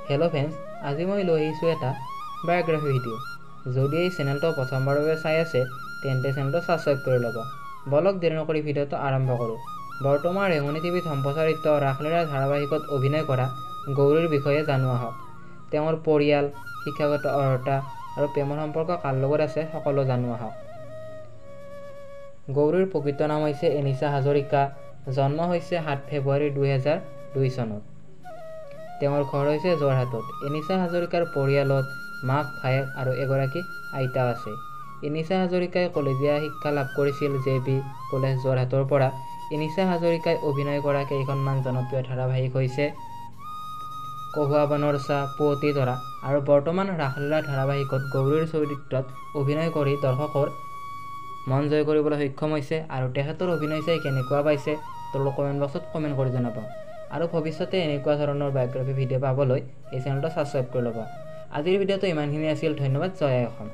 Hello' friends, আজি মই লৈ আহিছোঁ এটা বায়োগ্ৰাফি ভিডিঅ'। যদি এই চেনেলটো প্ৰথমবাৰৰ বাবে চাই আছে তেন্তে চেনেলটো ছাবস্ক্ৰাইব কৰি ল'ব। বলক দেৰি নকৰি ভিডিঅ'টো আৰম্ভ কৰোঁ। বৰ্তমান ৰেঙনি টিভিত সম্প্ৰচাৰিত ৰাসলীলা ধাৰাবাহিকত অভিনয় কৰা গৌৰীৰ বিষয়ে জানো আহক। তেওঁৰ পৰিয়াল, শিক্ষাগত অৰ্হতা আৰু প্ৰেমৰ সম্পৰ্ক কাৰ লগত আছে সকলো জানো আহক। গৌৰীৰ প্ৰকৃত নাম হৈছে এনিশা হাজৰিকা। জন্ম হৈছে 7 ফেব্ৰুৱাৰী 2002 চনত। তেওঁৰ ঘৰ হৈছে যোৰহাটত। এনিশা হাজৰিকাৰ পৰিয়ালত মাক, ভায়েক আৰু এগৰাকী আইতা আছে। এনিশা হাজৰিকাই কলেজীয়া শিক্ষা লাভ কৰিছিল JB কলেজ যোৰহাটৰ পৰা। এনিশা হাজৰিকাই অভিনয় কৰা কেইখনমান জনপ্ৰিয় ধাৰাবাহিক হৈছে কহুৱা বনৰ চাহ, পুৱতি তৰা আৰু বৰ্তমান ৰাসলীলা ধাৰাবাহিকত গৌৰীৰ চৰিত্ৰত অভিনয় কৰি দৰ্শকৰ মন জয় কৰিবলৈ সক্ষম হৈছে। আৰু তেখেতৰ অভিনয় চাই কেনেকুৱা পাইছে তলৰ কমেণ্ট বক্সত কমেণ্ট কৰি জনাব। আৰু ভৱিষ্যতে এনেকুৱা ধৰণৰ বায়োগ্ৰাফি ভিডিঅ' পাবলৈ এই চেনেলটো ছাবস্ক্ৰাইব কৰি ল'ব। আজিৰ ভিডিঅ'টো ইমানখিনি আছিল। ধন্যবাদ। জয় আই অসম।